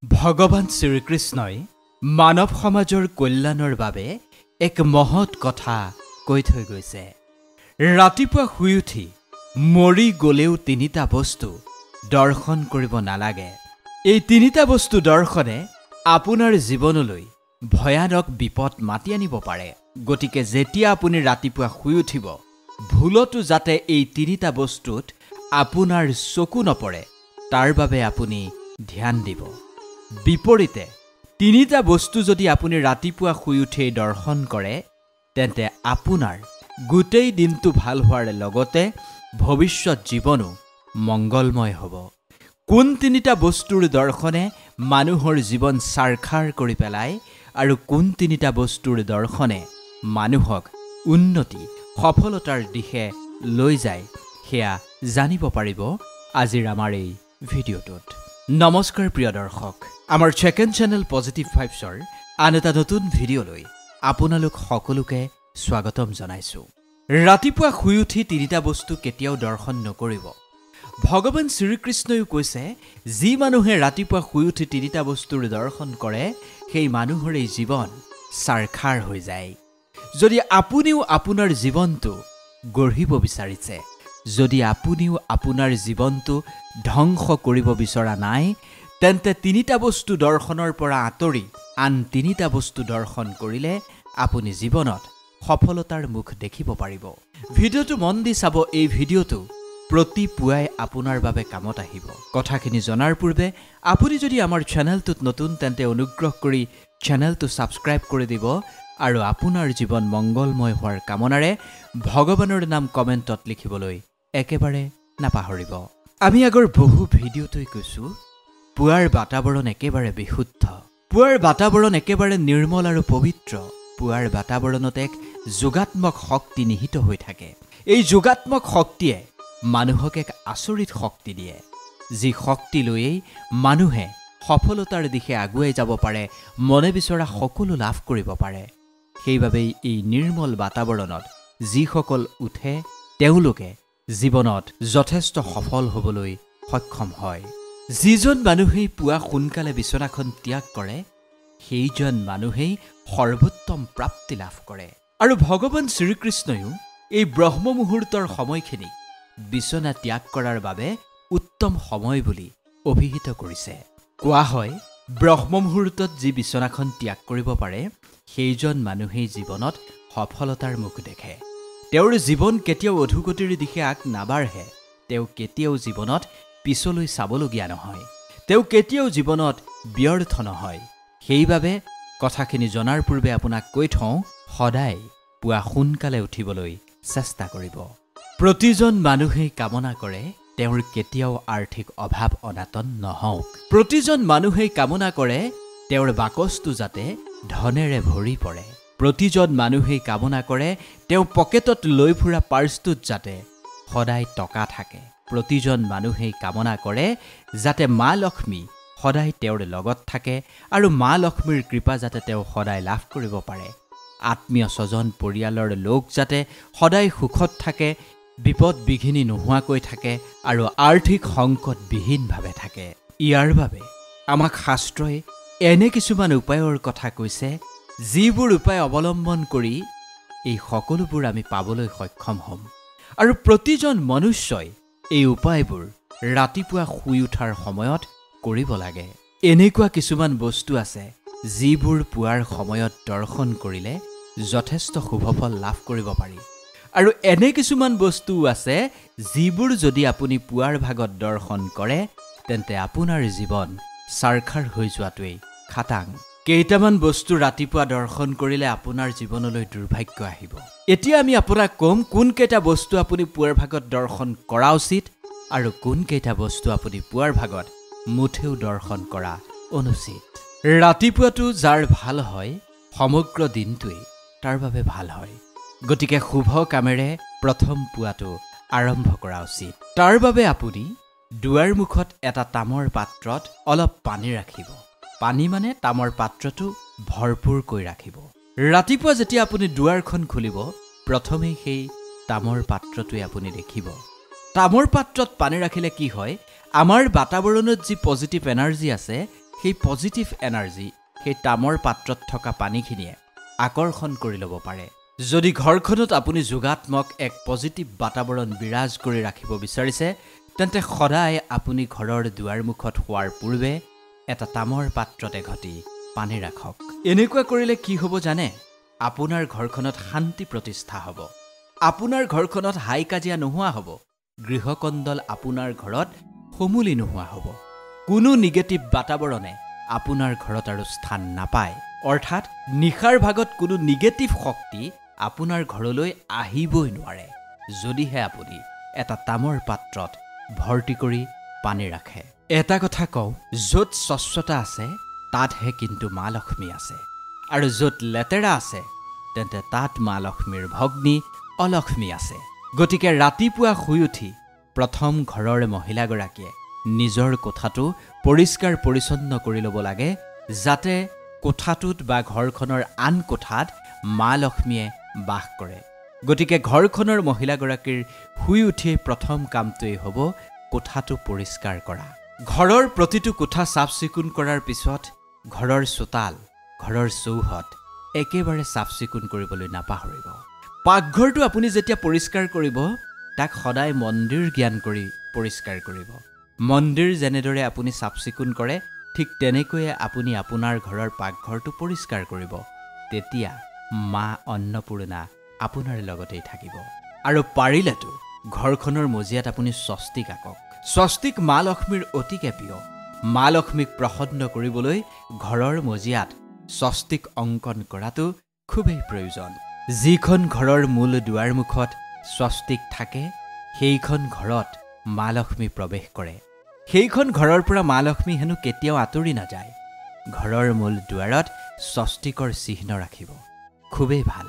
ভগৱান শ্ৰীকৃষ্ণই মানৱ সমাজৰ কল্যাণৰ বাবে এক মহৎ কথা কৈ থৈ গৈছে। ৰাতিপুৱা শুই উঠি মৰি গলেও তিনিটা বস্তু দৰ্শন কৰিব নালাগে। এই তিনিটা বস্তু দৰ্শনে আপোনাৰ জীৱনলৈ ভয়ানক বিপদ মাতি আনিব পাৰে। গতিকে যেতিয়া আপুনি ৰাতিপুৱা শুই উঠিব, ভুলতো যাতে এই তিনিটা বস্তুত আপোনাৰ চকু নপৰে তাৰ বাবে আপুনি ধ্যান দিব। বিপৰীতে তিনিটা বস্তু যদি আপুনি ৰাতিপুৱা শুই উঠি দৰ্শন কৰে, তেন্তে আপোনাৰ গোটেই দিনটো ভাল হোৱাৰ লগতে ভৱিষ্যত জীৱনো মংগলময় হ'ব। কোন তিনিটা বস্তুৰ দৰ্শনে মানুহৰ জীৱন সাৰখাৰ কৰি পেলায় আৰু কোন তিনিটা বস্তুৰ দৰ্শনে মানুহক উন্নতি সফলতাৰ দিশে লৈ যায়, সেয়া জানিব পাৰিব আজিৰ আমাৰ এই ভিডিঅ'টোত। নমস্কাৰ প্ৰিয় দৰ্শক, আমাৰ ছেকেণ্ড চেনেল পজিটিভ ভাইবছৰ আন এটা নতুন ভিডিঅ'লৈ আপোনালোক সকলোকে স্বাগতম জনাইছোঁ। ৰাতিপুৱা শুই উঠি তিনিটা বস্তু কেতিয়াও দৰ্শন নকৰিব। ভগৱান শ্ৰীকৃষ্ণইও কৈছে, যি মানুহে ৰাতিপুৱা শুই উঠি তিনিটা বস্তুৰ দৰ্শন কৰে সেই মানুহৰে জীৱন সাৰখাৰ হৈ যায়। যদি আপুনিও আপোনাৰ জীৱনটো গঢ়িব বিচাৰিছে, যদি আপুনিও আপোনাৰ জীৱনটো ধ্বংস কৰিব বিচৰা নাই, তেন্তে তিনিটা বস্তু দৰ্শনৰ পৰা আঁতৰি আন তিনিটা বস্তু দৰ্শন কৰিলে আপুনি জীৱনত সফলতাৰ মুখ দেখিব পাৰিব। ভিডিঅ'টো মন দি চাব। এই ভিডিঅ'টো প্ৰতি পুৱাই আপোনাৰ বাবে কামত আহিব। কথাখিনি জনাৰ পূৰ্বে আপুনি যদি আমাৰ চেনেলটোত নতুন, তেন্তে অনুগ্ৰহ কৰি চেনেলটো ছাবস্ক্ৰাইব কৰি দিব আৰু আপোনাৰ জীৱন মংগলময় হোৱাৰ কামনাৰে ভগৱানৰ নাম কমেণ্টত লিখিবলৈ একেবাৰে নাপাহৰিব। আমি আগৰ বহু ভিডিঅ'টোই কৈছোঁ, পুৱাৰ বাতাবৰণ একেবাৰে বিশুদ্ধ, পুৱাৰ বাতাবৰণ একেবাৰে নিৰ্মল আৰু পবিত্ৰ। পুৱাৰ বাতাবৰণত এক যোগাত্মক শক্তি নিহিত হৈ থাকে। এই যোগাত্মক শক্তিয়ে মানুহক এক আচৰিত শক্তি দিয়ে, যি শক্তি লৈয়েই মানুহে সফলতাৰ দিশে আগুৱাই যাব পাৰে, মনে বিচৰা সকলো লাভ কৰিব পাৰে। সেইবাবেই এই নিৰ্মল বাতাবৰণত যিসকল উঠে তেওঁলোকে জীৱনত যথেষ্ট সফল হ'বলৈ সক্ষম হয়। যিজন মানুহেই পুৱা সোনকালে বিচনাখন ত্যাগ কৰে, সেইজন মানুহেই সৰ্বোত্তম প্ৰাপ্তি লাভ কৰে। আৰু ভগৱান শ্ৰীকৃষ্ণইও এই ব্ৰহ্ম মুহূৰ্তৰ সময়খিনি বিচনা ত্যাগ কৰাৰ বাবে উত্তম সময় বুলি অভিহিত কৰিছে। কোৱা হয়, ব্ৰহ্ম মুহূৰ্তত যি বিচনাখন ত্যাগ কৰিব পাৰে, সেইজন মানুহেই জীৱনত সফলতাৰ মুখ দেখে। তেওঁৰ জীৱন কেতিয়াও অধোগতিৰ দিশে আগ নাবাঢ়ে। তেওঁ কেতিয়াও জীৱনত পিছলৈ চাবলগীয়া নহয়। তেওঁ কেতিয়াও জীৱনত ব্যৰ্থ নহয়। সেইবাবে কথাখিনি জনাৰ পূৰ্বে আপোনাক কৈ থওঁ, সদায় পুৱা সোনকালে উঠিবলৈ চেষ্টা কৰিব। প্ৰতিজন মানুহেই কামনা কৰে তেওঁৰ কেতিয়াও আৰ্থিক অভাৱ অনাটন নহওক। প্ৰতিজন মানুহেই কামনা কৰে তেওঁৰ বাকচটো যাতে ধনেৰে ভৰি পৰে। প্ৰতিজন মানুহেই কামনা কৰে তেওঁ পকেটত লৈ ফুৰা পাৰ্চটোত যাতে সদায় টকা থাকে। প্ৰতিজন মানুহেই কামনা কৰে যাতে মা লক্ষ্মী সদায় তেওঁৰ লগত থাকে আৰু মা লক্ষ্মীৰ কৃপা যাতে তেওঁ সদায় লাভ কৰিব পাৰে। আত্মীয় স্বজন পৰিয়ালৰ লোক যাতে সদায় সুখত থাকে, বিপদ বিঘিনি নোহোৱাকৈ থাকে আৰু আৰ্থিক সংকটবিহীনভাৱে থাকে। ইয়াৰ বাবে আমাক শাস্ত্ৰই এনে কিছুমান উপায়ৰ কথা কৈছে, যিবোৰ উপায় অৱলম্বন কৰি এই সকলোবোৰ আমি পাবলৈ সক্ষম হ'ম। আৰু প্ৰতিজন মনুষ্যই এই উপায়বোৰ ৰাতিপুৱা শুই উঠাৰ সময়ত কৰিব লাগে। এনেকুৱা কিছুমান বস্তু আছে যিবোৰ পুৱাৰ সময়ত দৰ্শন কৰিলে যথেষ্ট শুভফল লাভ কৰিব পাৰি। আৰু এনে কিছুমান বস্তু আছে যিবোৰ যদি আপুনি পুৱাৰ ভাগত দৰ্শন কৰে, তেন্তে আপোনাৰ জীৱন সাৰখাৰ হৈ যোৱাটোৱেই খাটাং। কেইটামান বস্তু ৰাতিপুৱা দৰ্শন কৰিলে আপোনাৰ জীৱনলৈ দুৰ্ভাগ্য আহিব। এতিয়া আমি আপোনাক ক'ম কোন কেইটা বস্তু আপুনি পুৱাৰ ভাগত দৰ্শন কৰা উচিত আৰু কোন কেইটা বস্তু আপুনি পুৱাৰ ভাগত মুঠেও দৰ্শন কৰা অনুচিত। ৰাতিপুৱাটো যাৰ ভাল হয়, সমগ্ৰ দিনটোৱেই তাৰ বাবে ভাল হয়। গতিকে শুভ কামেৰে প্ৰথম পুৱাটো আৰম্ভ কৰা উচিত। তাৰ বাবে আপুনি দুৱাৰ মুখত এটা তামৰ পাত্ৰত অলপ পানী ৰাখিব। পানী মানে তামৰ পাত্ৰটো ভৰপূৰকৈ ৰাখিব। ৰাতিপুৱা যেতিয়া আপুনি দুৱাৰখন খুলিব, প্ৰথমেই সেই তামৰ পাত্ৰটোৱে আপুনি দেখিব। তামৰ পাত্ৰত পানী ৰাখিলে কি হয়, আমাৰ বাতাবৰণত যি পজিটিভ এনাৰ্জি আছে সেই পজিটিভ এনাৰ্জি সেই তামৰ পাত্ৰত থকা পানীখিনিয়ে আকৰ্ষণ কৰি ল'ব পাৰে। যদি ঘৰখনত আপুনি যোগাত্মক এক পজিটিভ বাতাবৰণ বিৰাজ কৰি ৰাখিব বিচাৰিছে, তেন্তে সদায় আপুনি ঘৰৰ দুৱাৰমুখত শোৱাৰ পূৰ্বে এটা তামৰ পাত্ৰত এঘটি পানী ৰাখক। এনেকুৱা কৰিলে কি হ'ব জানে? আপোনাৰ ঘৰখনত শান্তি প্ৰতিষ্ঠা হ'ব। আপোনাৰ ঘৰখনত হাই কাজিয়া নোহোৱা হ'ব। গৃহকণ্ডল আপোনাৰ ঘৰত সমূলি নোহোৱা হ'ব। কোনো নিগেটিভ বাতাবৰণে আপোনাৰ ঘৰত আৰু স্থান নাপায়। অৰ্থাৎ নিশাৰ ভাগত কোনো নিগেটিভ শক্তি আপোনাৰ ঘৰলৈ আহিবই নোৱাৰে, যদিহে আপুনি এটা তামৰ পাত্ৰত ভৰ্তি কৰি পানী ৰাখে। এটা কথা কওঁ, য'ত স্বচ্ছতা আছে তাতহে কিন্তু মা লক্ষ্মী আছে, আৰু য'ত লেতেৰা আছে তেন্তে তাত মা লক্ষ্মীৰ ভগ্নী অলক্ষ্মী আছে। গতিকে ৰাতিপুৱা শুই উঠি প্ৰথম ঘৰৰ মহিলাগৰাকীয়ে নিজৰ কোঠাটো পৰিষ্কাৰ পৰিচ্ছন্ন কৰি ল'ব লাগে, যাতে কোঠাটোত বা ঘৰখনৰ আন কোঠাত মা লক্ষ্মীয়ে বাস কৰে। গতিকে ঘৰখনৰ মহিলাগৰাকীৰ শুই উঠিয়েই প্ৰথম কামটোৱেই হ'ব কোঠাটো পৰিষ্কাৰ কৰা। ঘৰৰ প্ৰতিটো কোঠা চাফ চিকুণ কৰাৰ পিছত ঘৰৰ চোতাল, ঘৰৰ চৌহদ একেবাৰে চাফ চিকুণ কৰিবলৈ নাপাহৰিব। পাকঘৰটো আপুনি যেতিয়া পৰিষ্কাৰ কৰিব, তাক সদায় মন্দিৰ জ্ঞান কৰি পৰিষ্কাৰ কৰিব। মন্দিৰ যেনেদৰে আপুনি চাফ চিকুণ কৰে, ঠিক তেনেকৈয়ে আপুনি আপোনাৰ ঘৰৰ পাকঘৰটো পৰিষ্কাৰ কৰিব। তেতিয়া মা অন্নপূৰ্ণা আপোনাৰ লগতেই থাকিব। আৰু পাৰিলেতো ঘৰখনৰ মজিয়াত আপুনি স্বস্তিক আঁকক। স্বস্তিক মা লক্ষ্মীৰ অতিকে প্ৰিয়। মা লক্ষ্মীক প্ৰসন্ন কৰিবলৈ ঘৰৰ মজিয়াত স্বস্তিক অংকন কৰাটো খুবেই প্ৰয়োজন। যিখন ঘৰৰ মূল দুৱাৰমুখত স্বস্তিক থাকে, সেইখন ঘৰত মা লক্ষ্মী প্ৰৱেশ কৰে। সেইখন ঘৰৰ পৰা মা লক্ষ্মী হেনো কেতিয়াও আঁতৰি নাযায়। ঘৰৰ মূল দুৱাৰত স্বস্তিকৰ চিহ্ন ৰাখিব, খুবেই ভাল।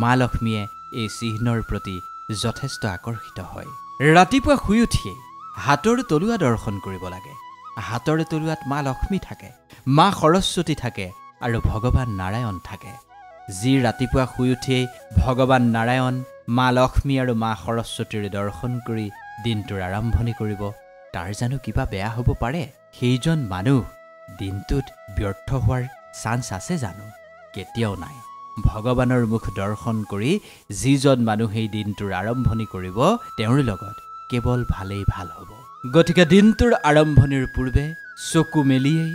মা লক্ষ্মীয়ে এই চিহ্নৰ প্ৰতি যথেষ্ট আকৰ্ষিত হয়। ৰাতিপুৱা শুই উঠিয়েই হাতৰ তলুৱা দৰ্শন কৰিব লাগে। হাতৰ তলুৱাত মা লক্ষ্মী থাকে, মা সৰস্বতী থাকে আৰু ভগৱান নাৰায়ণ থাকে। যি ৰাতিপুৱা শুই উঠিয়েই ভগৱান নাৰায়ণ, মা লক্ষ্মী আৰু মা সৰস্বতীৰ দৰ্শন কৰি দিনটোৰ আৰম্ভণি কৰিব, তাৰ জানো কিবা বেয়া হ'ব পাৰে? সেইজন মানুহ দিনটোত ব্যৰ্থ হোৱাৰ চান্স আছে জানো? কেতিয়াও নাই। ভগৱানৰ মুখ দৰ্শন কৰি যিজন মানুহেই দিনটোৰ আৰম্ভণি কৰিব, তেওঁৰ লগত কেৱল ভালেই ভাল হ'ব। গতিকে দিনটোৰ আৰম্ভণিৰ পূৰ্বে চকু মেলিয়েই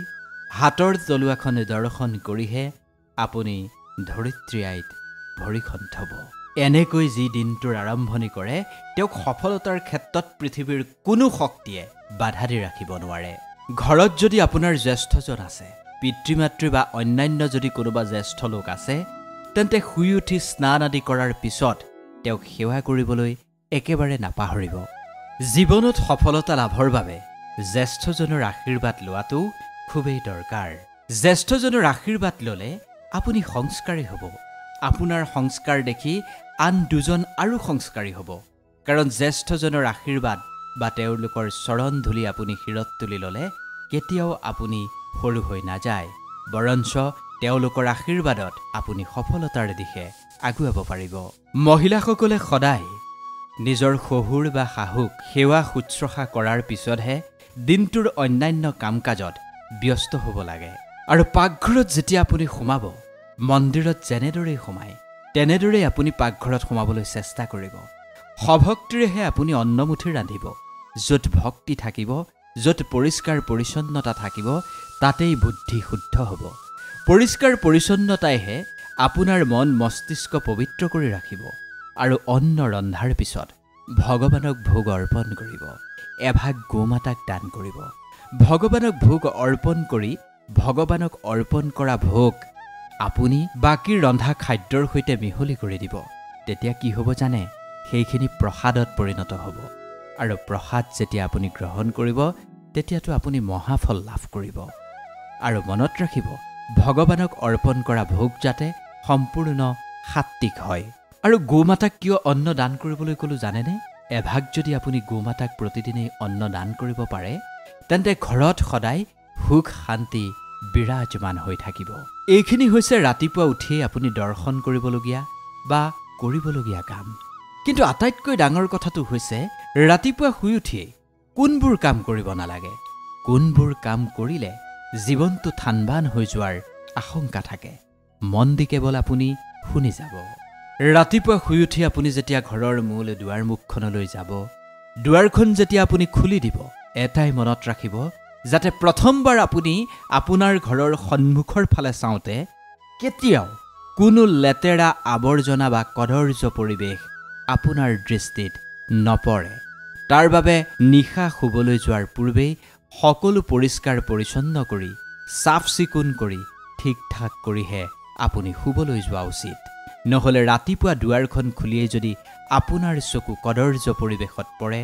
হাতৰ তলুৱাখন দৰ্শন কৰিহে আপুনি ধৰিত্ৰী আইত ভৰিখন থ'ব। এনেকৈ যি দিনটোৰ আৰম্ভণি কৰে, তেওঁক সফলতাৰ ক্ষেত্ৰত পৃথিৱীৰ কোনো শক্তিয়ে বাধা দি ৰাখিব নোৱাৰে। ঘৰত যদি আপোনাৰ জ্যেষ্ঠজন আছে, পিতৃ মাতৃ বা অন্যান্য যদি কোনোবা জ্যেষ্ঠ লোক আছে, তেন্তে শুই উঠি স্নান আদি কৰাৰ পিছত তেওঁক সেৱা কৰিবলৈ একেবাৰে নাপাহৰিব। জীৱনত সফলতা লাভৰ বাবে জ্যেষ্ঠজনৰ আশীৰ্বাদ লোৱাটো খুবেই দৰকাৰ। জ্যেষ্ঠজনৰ আশীৰ্বাদ ল'লে আপুনি সংস্কাৰী হ'ব। আপোনাৰ সংস্কাৰ দেখি আন দুজন আৰু সংস্কাৰী হ'ব। কাৰণ জ্যেষ্ঠজনৰ আশীৰ্বাদ বা তেওঁলোকৰ চৰণ ধূলি আপুনি শিৰত তুলি ল'লে কেতিয়াও আপুনি সৰু হৈ নাযায়, বৰঞ্চ তেওঁলোকৰ আশীৰ্বাদত আপুনি সফলতাৰ দিশে আগুৱাব পাৰিব। মহিলাসকলে সদায় নিজৰ শহুৰ বা শাহুক সেৱা শুশ্ৰূষা কৰাৰ পিছতহে দিনটোৰ অন্যান্য কাম কাজত ব্যস্ত হ'ব লাগে। আৰু পাকঘৰত যেতিয়া আপুনি সোমাব, মন্দিৰত যেনেদৰেই সোমায় তেনেদৰেই আপুনি পাকঘৰত সোমাবলৈ চেষ্টা কৰিব। সভক্তিৰেহে আপুনি অন্নমুঠি ৰান্ধিব। য'ত ভক্তি থাকিব, য'ত পৰিষ্কাৰ পৰিচ্ছন্নতা থাকিব, তাতেই বুদ্ধি শুদ্ধ হ'ব। পৰিষ্কাৰ পৰিচ্ছন্নতাইহে আপোনাৰ মন মস্তিষ্ক পবিত্ৰ কৰি ৰাখিব। আৰু অন্ন ৰন্ধাৰ পিছত ভগৱানক ভোগ অৰ্পণ কৰিব। এভাগ গোমাতাক দান কৰিব। ভগৱানক ভোগ অৰ্পণ কৰি ভগৱানক অৰ্পণ কৰা ভোগ আপুনি বাকী ৰন্ধা খাদ্যৰ সৈতে মিহলি কৰি দিব। তেতিয়া কি হ'ব জানে? সেইখিনি প্ৰসাদত পৰিণত হ'ব। আৰু প্ৰসাদ যেতিয়া আপুনি গ্ৰহণ কৰিব, তেতিয়াতো আপুনি মহাফল লাভ কৰিব। আৰু মনত ৰাখিব, ভগৱানক অৰ্পণ কৰা ভোগ যাতে সম্পূৰ্ণ সাত্বিক হয়। আৰু গোমাতাক কিয় অন্ন দান কৰিবলৈ ক'লোঁ জানেনে? এভাগ যদি আপুনি গোমাতাক প্ৰতিদিনেই অন্ন দান কৰিব পাৰে, তেন্তে ঘৰত সদায় সুখ শান্তি বিৰাজমান হৈ থাকিব। এইখিনি হৈছে ৰাতিপুৱা উঠিয়েই আপুনি দৰ্শন কৰিবলগীয়া বা কৰিবলগীয়া কাম। কিন্তু আটাইতকৈ ডাঙৰ কথাটো হৈছে ৰাতিপুৱা শুই উঠিয়েই কোনবোৰ কাম কৰিব নালাগে, কোনবোৰ কাম কৰিলে জীৱনটো থানবান হৈ যোৱাৰ আশংকা থাকে। মন দি কেৱল আপুনি শুনি যাব। ৰাতিপুৱা শুই উঠি আপুনি যেতিয়া ঘৰৰ মূল দুৱাৰমুখখনলৈ যাব, দুৱাৰখন যেতিয়া আপুনি খুলি দিব, এটাই মনত ৰাখিব যাতে প্ৰথমবাৰ আপুনি আপোনাৰ ঘৰৰ সন্মুখৰ ফালে চাওঁতে কেতিয়াও কোনো লেতেৰা আৱৰ্জনা বা কদৰ্য পৰিৱেশ আপোনাৰ দৃষ্টিত নপৰে। তাৰ বাবে নিশা শুবলৈ যোৱাৰ পূৰ্বেই সকলো পৰিষ্কাৰ পৰিচ্ছন্ন কৰি চাফ চিকুণ কৰি ঠিক ঠাক কৰিহে আপুনি শুবলৈ যোৱা উচিত। নহ'লে ৰাতিপুৱা দুৱাৰখন খুলিয়েই যদি আপোনাৰ চকু কদৰ্য পৰিৱেশত পৰে,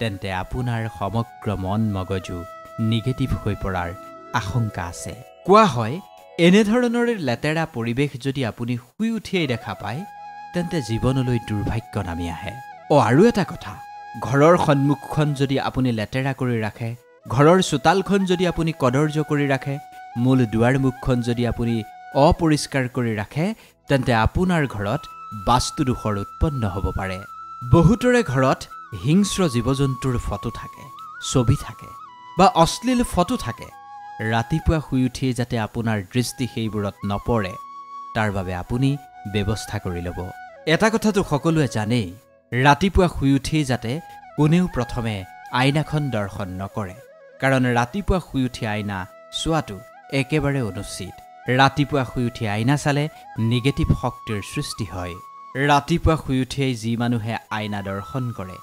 তেন্তে আপোনাৰ সমগ্ৰ মন মগজু নিগেটিভ হৈ পৰাৰ আশংকা আছে। কোৱা হয়, এনেধৰণৰ লেতেৰা পৰিৱেশ যদি আপুনি শুই উঠিয়েই দেখা পায়, তেন্তে জীৱনলৈ দুৰ্ভাগ্য নামি আহে। আৰু এটা কথা, ঘৰৰ সন্মুখখন যদি আপুনি লেতেৰা কৰি ৰাখে, ঘৰৰ চোতালখন যদি আপুনি কদৰ্য কৰি ৰাখে, মূল দুৱাৰমুখখন যদি আপুনি অপৰিষ্কাৰ কৰি ৰাখে, তেন্তে আপোনাৰ ঘৰত বাস্তুদোষৰ উৎপন্ন হ'ব পাৰে। বহুতৰে ঘৰত হিংস্ৰ জীৱ জন্তুৰ ফটো থাকে, ছবি থাকে বা অশ্লীল ফটো থাকে। ৰাতিপুৱা শুই উঠিয়ে যাতে আপোনাৰ দৃষ্টি সেইবোৰত নপৰে, তাৰ বাবে আপুনি ব্যৱস্থা কৰি ল'ব। এটা কথাটো সকলোৱে জানেই, ৰাতিপুৱা শুই উঠিয়ে যাতে কোনেও প্ৰথমে আইনাখন দৰ্শন নকৰে, কাৰণ ৰাতিপুৱা শুই উঠি আইনা চোৱাটো একেবাৰে অনুচিত। ৰাতিপুৱা শুই উঠি আইনা চালে নিগেটিভ শক্তিৰ সৃষ্টি হয়। ৰাতিপুৱা শুই উঠিয়েই যি মানুহে আইনা দৰ্শন কৰে,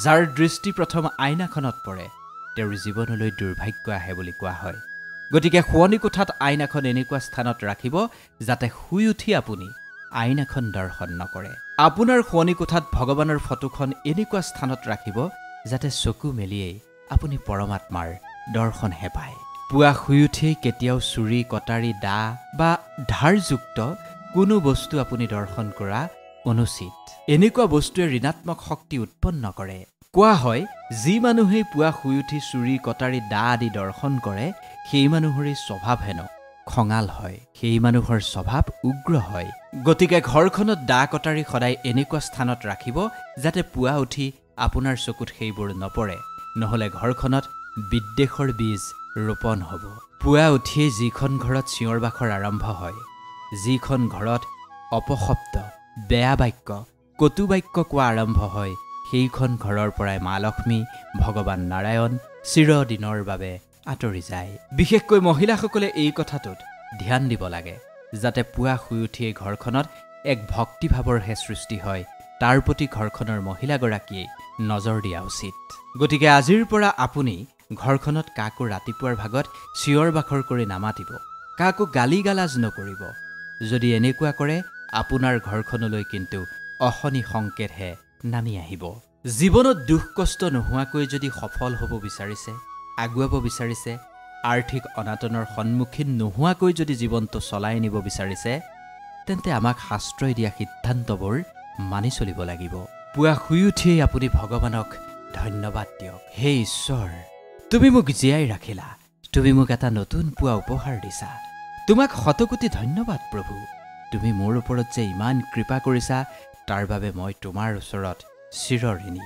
যাৰ দৃষ্টি প্ৰথম আইনাখনত পৰে, তেওঁৰ জীৱনলৈ দুৰ্ভাগ্য আহে বুলি কোৱা হয়। গতিকে শোৱনি কোঠাত আইনাখন এনেকুৱা স্থানত ৰাখিব যাতে শুই উঠি আপুনি আইনাখন দৰ্শন নকৰে। আপোনাৰ শোৱনি কোঠাত ভগৱানৰ ফটোখন এনেকুৱা স্থানত ৰাখিব যাতে চকু মেলিয়েই আপুনি পৰমাত্মাৰ দৰ্শনহে পায়। পুৱা শুই উঠিয়েই কেতিয়াও চুৰি কটাৰী দা বা ধাৰযুক্ত কোনো বস্তু আপুনি দৰ্শন কৰা অনুচিত। এনেকুৱা বস্তুৱে ঋণাত্মক শক্তি উৎপন্ন কৰে। কোৱা হয়, যি মানুহেই পুৱা শুই উঠি চুৰি কটাৰী দা আদি দৰ্শন কৰে, সেই মানুহৰে স্বভাৱ হেনো খঙাল হয়, সেই মানুহৰ স্বভাৱ উগ্ৰ হয়। গতিকে ঘৰখনত দা কটাৰী সদায় এনেকুৱা স্থানত ৰাখিব যাতে পুৱা উঠি আপোনাৰ চকুত সেইবোৰ নপৰে, নহ'লে ঘৰখনত বিদ্বেষৰ বীজ ৰোপণ হ'ব। পুৱা উঠিয়েই যিখন ঘৰত চিঞৰ বাখৰ আৰম্ভ হয়, যিখন ঘৰত অপশব্দ, বেয়া বাক্য, কটু বাক্য কোৱা আৰম্ভ হয়, সেইখন ঘৰৰ পৰাই মা লক্ষ্মী, ভগৱান নাৰায়ণ চিৰদিনৰ বাবে আঁতৰি যায়। বিশেষকৈ মহিলাসকলে এই কথাটোত ধ্যান দিব লাগে যাতে পুৱা শুই উঠিয়েই ঘৰখনত এক ভক্তিভাৱৰহে সৃষ্টি হয়, তাৰ প্ৰতি ঘৰখনৰ মহিলাগৰাকীয়ে নজৰ দিয়া উচিত। গতিকে আজিৰ পৰা আপুনি ঘৰখনত কাকো ৰাতিপুৱাৰ ভাগত চিঞৰ বাখৰ কৰি নামাতিব, কাকো গালি গালাজ নকৰিব। যদি এনেকুৱা কৰে, আপোনাৰ ঘৰখনলৈ কিন্তু অশনি সংকেতহে নামি আহিব। জীৱনত দুখ কষ্ট নোহোৱাকৈ যদি সফল হ'ব বিচাৰিছে, আগুৱাব বিচাৰিছে, আৰ্থিক অনাটনৰ সন্মুখীন নোহোৱাকৈ যদি জীৱনটো চলাই নিব বিচাৰিছে, তেন্তে আমাক শাস্ত্ৰই দিয়া সিদ্ধান্তবোৰ মানি চলিব লাগিব। পুৱা শুই উঠিয়েই আপুনি ভগৱানক ধন্যবাদ দিয়ক। হে ঈশ্বৰ, তুমি মোক জীয়াই ৰাখিলা, তুমি মোক এটা নতুন পুৱা উপহাৰ দিছা, তোমাক শতকোটি ধন্যবাদ প্ৰভু। তুমি মোৰ ওপৰত যে ইমান কৃপা কৰিছা, তাৰ বাবে মই তোমাৰ ওচৰত চিৰঋণী।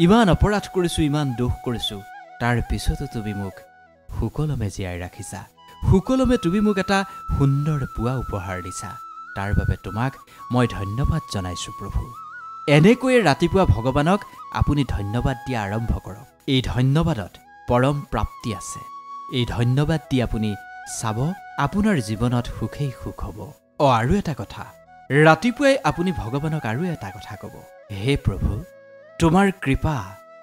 ইমান অপৰাধ কৰিছোঁ, ইমান দোষ কৰিছোঁ, তাৰ পিছতো তুমি মোক সুকলমে জীয়াই ৰাখিছা, সুকলমে তুমি মোক এটা সুন্দৰ পুৱা উপহাৰ দিছা, তাৰ বাবে তোমাক মই ধন্যবাদ জনাইছোঁ প্ৰভু। এনেকৈয়ে ৰাতিপুৱা ভগৱানক আপুনি ধন্যবাদ দিয়া আৰম্ভ কৰক। এই ধন্যবাদত পৰম প্ৰাপ্তি আছে। এই ধন্যবাদ দি আপুনি চাব, আপোনাৰ জীৱনত সুখেই সুখ হ'ব। আৰু এটা কথা, ৰাতিপুৱাই আপুনি ভগৱানক আৰু এটা কথা ক'ব, হে প্ৰভু, তোমাৰ কৃপা,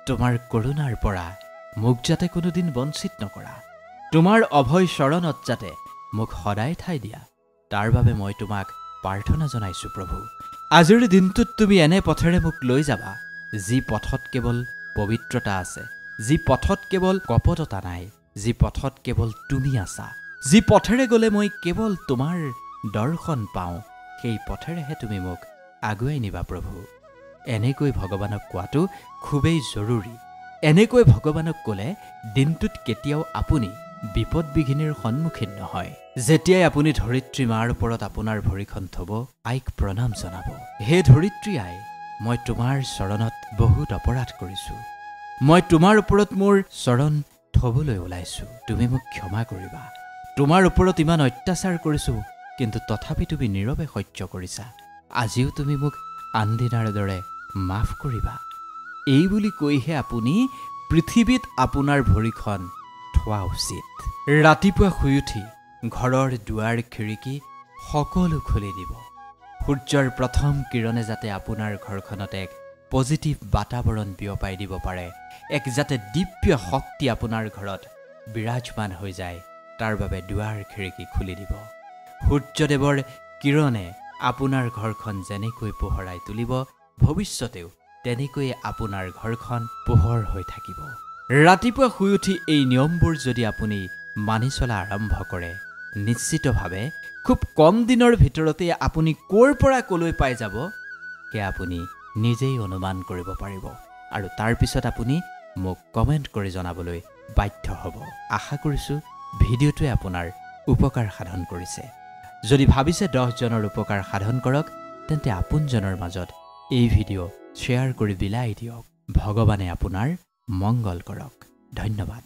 তোমাৰ কৰুণাৰ পৰা মোক যাতে কোনোদিন বঞ্চিত নকৰা, তোমাৰ অভয় চৰণত যাতে মোক সদায় ঠাই দিয়া, তাৰ বাবে মই তোমাক প্ৰাৰ্থনা জনাইছোঁ প্ৰভু। আজিৰ দিনটোত তুমি এনে পথেৰে মোক লৈ যাবা, যি পথত কেৱল পবিত্ৰতা আছে, যি পথত কেৱল কপটতা নাই, যি পথত কেৱল তুমি আছা, যি পথেৰে গ'লে মই কেৱল তোমাৰ দৰ্শন পাওঁ, সেই পথেৰেহে তুমি মোক আগুৱাই নিবা প্ৰভু। এনেকৈ ভগৱানক কোৱাটো খুবেই জৰুৰী। এনেকৈ ভগৱানক ক'লে দিনটোত কেতিয়াও আপুনি বিপদ বিঘিনিৰ সন্মুখীন নহয়। যেতিয়াই আপুনি ধৰিত্ৰী মাৰ ওপৰত আপোনাৰ ভৰিখন থ'ব, আইক প্ৰণাম জনাব, হে ধৰিত্ৰী আই, মই তোমাৰ চৰণত বহুত অপৰাধ কৰিছোঁ, মই তোমাৰ ওপৰত মোৰ চৰণ থ'বলৈ ওলাইছোঁ, তুমি মোক ক্ষমা কৰিবা, তোমাৰ ওপৰত ইমান অত্যাচাৰ কৰিছোঁ, কিন্তু তথাপি তুমি নীৰৱে সহ্য কৰিছা। আজিও তুমি মোক আনদিনাৰ দৰে মাফ কৰিবা। এই বুলি কৈহে আপুনি পৃথিৱীত আপোনাৰ ভৰিখন থোৱা উচিত। ৰাতিপুৱা শুই উঠি ঘৰৰ দুৱাৰ খিৰিকী সকলো খুলি দিব। সূৰ্যৰ প্ৰথম কিৰণে যাতে আপোনাৰ ঘৰখনত এক পজিটিভ বাতাবৰণ বিয়পাই দিব পাৰে, এক যাতে দিব্য শক্তি আপোনাৰ ঘৰত বিৰাজমান হৈ যায়, তাৰ বাবে দুৱাৰ খিৰিকী খুলি দিব। সূৰ্যদেৱৰ কিৰণে আপোনাৰ ঘৰখন যেনেকৈ পোহৰাই তুলিব, ভৱিষ্যতেও তেনেকৈয়ে আপোনাৰ ঘৰখন পোহৰ হৈ থাকিব। ৰাতিপুৱা শুই উঠি এই নিয়মবোৰ যদি আপুনি মানি চলা আৰম্ভ কৰে, নিশ্চিতভাৱে খুব কম দিনৰ ভিতৰতে আপুনি ক'ৰ পৰা ক'লৈ পাই যাব সেয়া আপুনি নিজেই অনুমান কৰিব পাৰিব। আৰু তাৰপিছত আপুনি মোক কমেণ্ট কৰি জনাবলৈ বাধ্য হ'ব। আশা কৰিছোঁ ভিডিঅ'টোৱে আপোনাৰ উপকাৰ সাধন কৰিছে। যদি ভাবিছে 10 জনৰ উপকাৰ সাধন কৰক, তেন্তে আপোনজনৰ মাজত এই ভিডিঅ' শ্বেয়াৰ কৰি বিলাই দিয়ক। ভগৱানে আপোনাৰ মংগল কৰক। ধন্যবাদ।